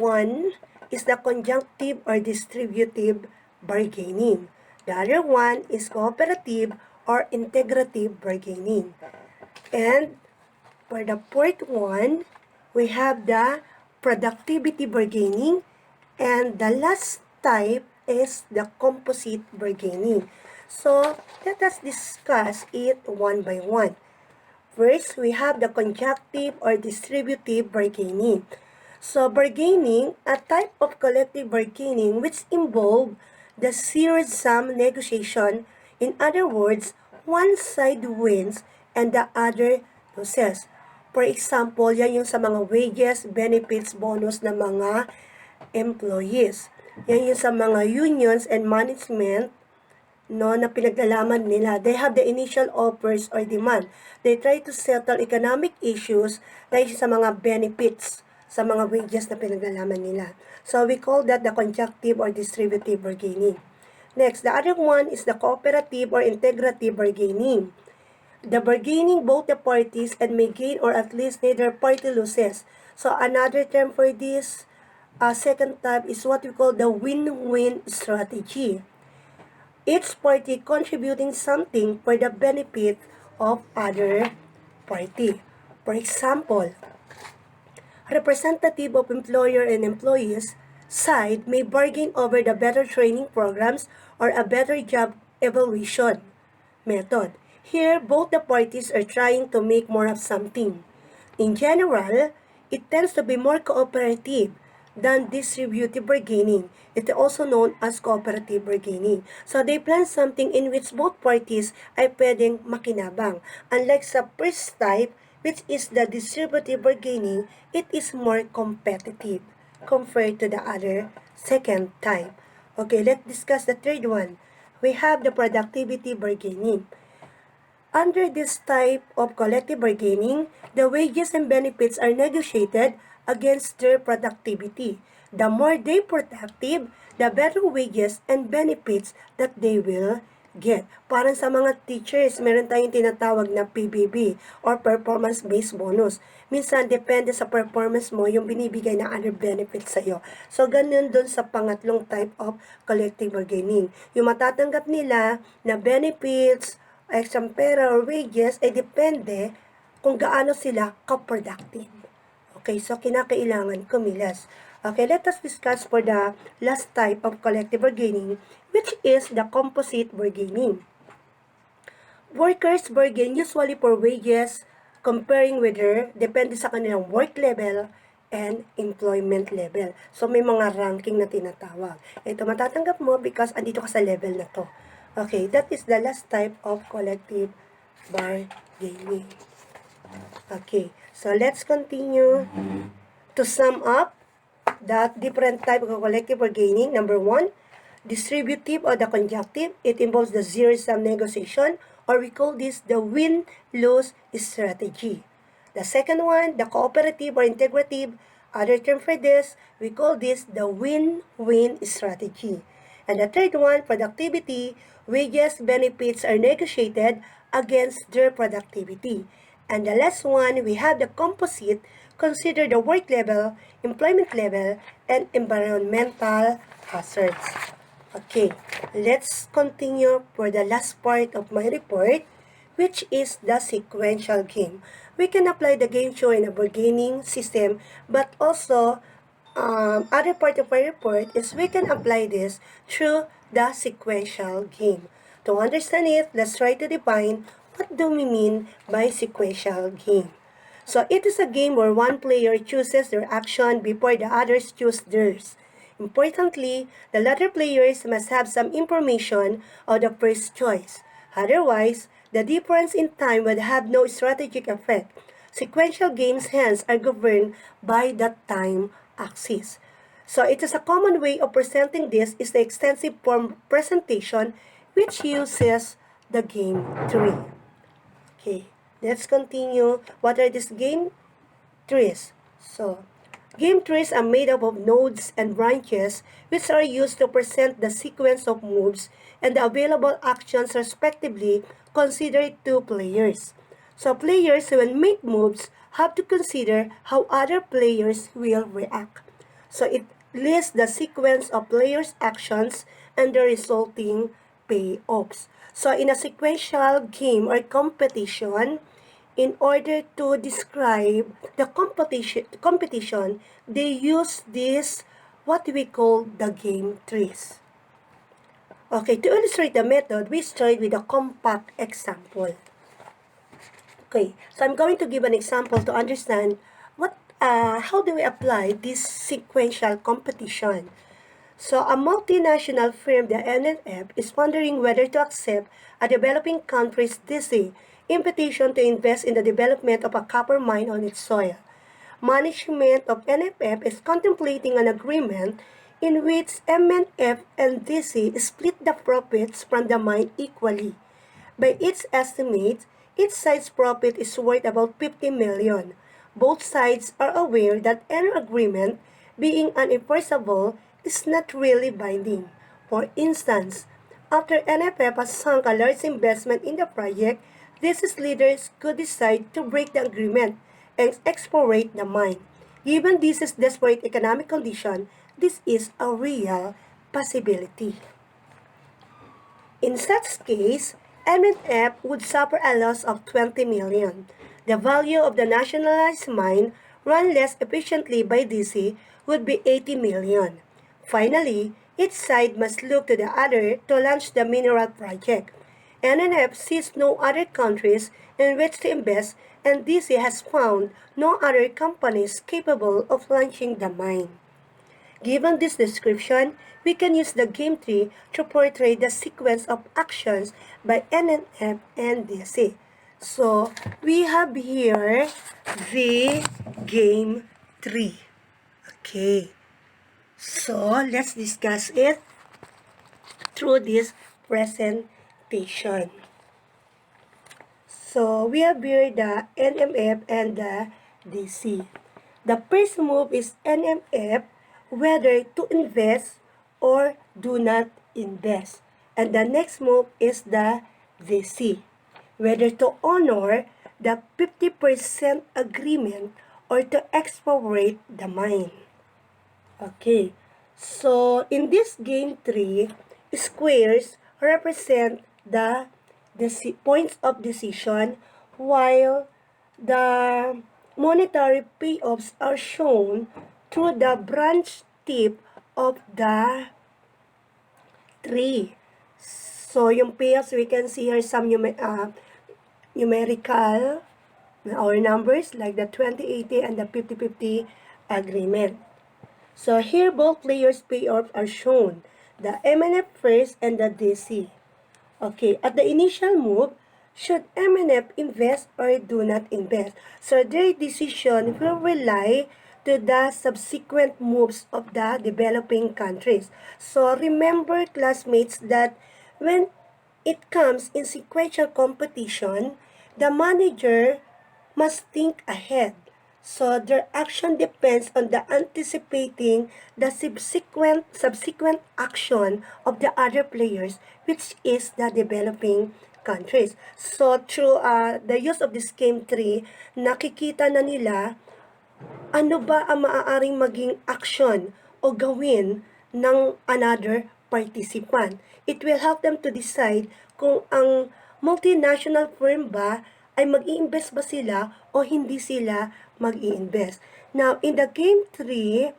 One is the conjunctive or distributive bargaining. The other one is cooperative or integrative bargaining. And for the fourth one, we have the productivity bargaining. And the last type is the composite bargaining. So, let us discuss it one by one. First, we have the conjunctive or distributive bargaining. So, bargaining, a type of collective bargaining which involve the zero-sum negotiation. In other words, one side wins and the other loses. For example, yan yung sa mga wages, benefits, bonus ng mga employees. Yan yung sa mga unions and management na pinaglalaman nila. They have the initial offers or demand. They try to settle economic issues like sa mga benefits, sa mga wages na pinaglalaman nila. So, we call that the conjunctive or distributive bargaining. Next, the other one is the cooperative or integrative bargaining. The bargaining both the parties and may gain or at least neither party loses. So, another term for this second type is what we call the win-win strategy. Each party contributing something for the benefit of other party. For example, representative of employer and employees side may bargain over the better training programs or a better job evaluation method. Here, both the parties are trying to make more of something. In general, it tends to be more cooperative than distributive bargaining. It is also known as cooperative bargaining. So, they plan something in which both parties ay pwedeng makinabang. Unlike sa first type, which is the distributive bargaining, it is more competitive compared to the other second type. Okay, let's discuss the third one. We have the productivity bargaining. Under this type of collective bargaining, the wages and benefits are negotiated against their productivity. The more they productive, the better wages and benefits that they will get. Parang sa mga teachers, meron tayong tinatawag na PBB or performance-based bonus. Minsan, depende sa performance mo yung binibigay na other benefits sa'yo. So, ganun dun sa pangatlong type of collective bargaining. Yung matatanggap nila na benefits, extra pera or wages, ay depende kung gaano sila ka-productive. Okay, so kinakailangan kumilas. Okay, let us discuss for the last type of collective bargaining, which is the composite bargaining. Workers bargain usually for wages, comparing whether depende sa kanilang work level and employment level. So, may mga ranking na tinatawag. Ito, matatanggap mo because andito ka sa level na to. Okay, that is the last type of collective bargaining. Okay, so let's continue to sum up that different type of collective bargaining. Number one, distributive or the conjunctive. It involves the zero-sum negotiation, or we call this the win-lose strategy. The second one, the cooperative or integrative. Other term for this, we call this the win-win strategy. And the third one, productivity. Wages, benefits are negotiated against their productivity. And the last one, we have the composite. Consider the work level, employment level, and environmental hazards. Okay, let's continue for the last part of my report, which is the sequential game. We can apply the game show in a bargaining system, but also other part of my report is we can apply this through the sequential game. To understand it, let's try to define what do we mean by sequential game. So, it is a game where one player chooses their action before the others choose theirs. Importantly, the latter players must have some information of the first choice. Otherwise, the difference in time would have no strategic effect. Sequential games hence are governed by the time axis. So, it is a common way of presenting this is the extensive form presentation which uses the game tree. Okay, let's continue. What are these game trees? So, game trees are made up of nodes and branches which are used to present the sequence of moves and the available actions respectively considered to players. So, players when make moves have to consider how other players will react. So it lists the sequence of players' actions and the resulting payoffs. So in a sequential game or competition, in order to describe the competition, they use this what we call the game trees. Okay, to illustrate the method, we start with a compact example. Okay, so I'm going to give an example to understand how do we apply this sequential competition. So a multinational firm, the NNF, is wondering whether to accept a developing country's DC invitation to invest in the development of a copper mine on its soil. Management of NFF is contemplating an agreement in which MNF and DC split the profits from the mine equally. By its estimates, each side's profit is worth about 50 million. Both sides are aware that any agreement, being unenforceable, is not really binding. For instance, after NFF has sunk a large investment in the project, these leaders could decide to break the agreement and expropriate the mine. Given this is desperate economic condition, this is a real possibility. In such case, MNF would suffer a loss of 20 million. The value of the nationalized mine run less efficiently by DC would be 80 million. Finally, each side must look to the other to launch the mineral project. NNF sees no other countries in which to invest, and DC has found no other companies capable of launching the mine. Given this description, we can use the game tree to portray the sequence of actions by NNF and DC. So, we have here the game tree. Okay. So, let's discuss it through this presentation. So, we have here the NMF and the DC. The first move is NMF, whether to invest or do not invest. And the next move is the DC, whether to honor the 50% agreement or to expropriate the mine. Okay, so in this game tree, squares represent the points of decision, while the monetary payoffs are shown through the branch tip of the tree. So, yung payoffs, we can see here some numerical or numbers like the 2080 and the 50-50 agreement. So here both players' payoffs are shown, the MNF first and the DC. Okay, at the initial move, should MNF invest or do not invest? So their decision will rely to the subsequent moves of the developing countries. So remember, classmates, that when it comes in sequential competition, the manager must think ahead. So their action depends on the anticipating the subsequent action of the other players, which is the developing countries. So through the use of this game tree, nakikita na nila ano ba ang maaaring maging action o gawin ng another participant. It will help them to decide kung ang multinational firm ba ay mag-i-invest ba sila o hindi sila mag-i-invest. Now, in the game 3,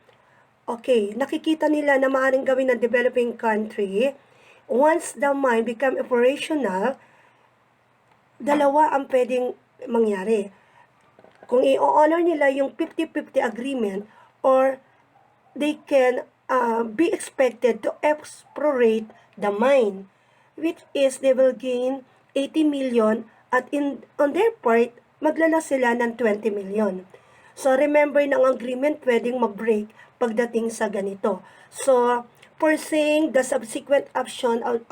okay, nakikita nila na maaaring gawin ng developing country. Once the mine become operational, dalawa ang pwedeng mangyari. Kung i-honor nila yung 50-50 agreement, or they can be expected to expropriate the mine, which is they will gain 80 million at on their part, maglala sila ng 20 million. So remember na ang agreement pwedeng mag-break pagdating sa ganito. So, foreseeing the subsequent action of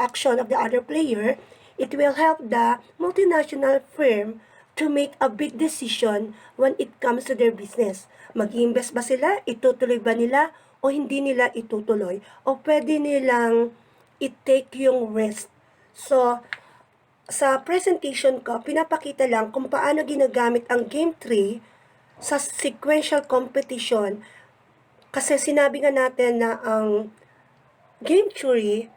the other player, it will help the multinational firm to make a big decision when it comes to their business. Mag-invest ba sila? Itutuloy ba nila? O hindi nila itutuloy? O pwede nilang i-take yung risk? So, sa presentation ko, pinapakita lang kung paano ginagamit ang game tree sa sequential competition Kasi sinabi nga natin na ang game theory,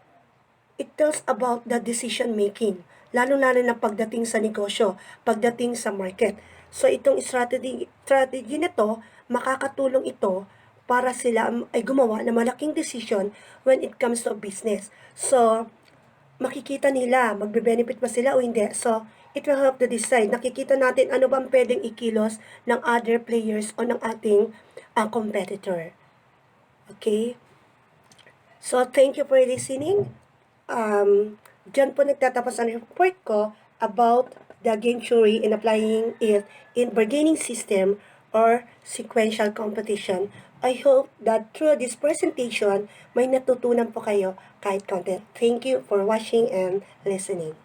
it tells about the decision making, lalo-lalo na pagdating sa negosyo, pagdating sa market. So itong strategy nito, makakatulong ito para sila ay gumawa ng malaking decision when it comes to business. So makikita nila, magbe-benefit ba sila o hindi. So it will help to decide. Nakikita natin ano bang pwedeng ikilos ng other players o ng ating competitor. Okay? So, thank you for listening. Diyan po nagtatapos ang report ko about the game theory and applying it in bargaining system or sequential competition. I hope that through this presentation, may natutunan po kayo kahit konti. Thank you for watching and listening.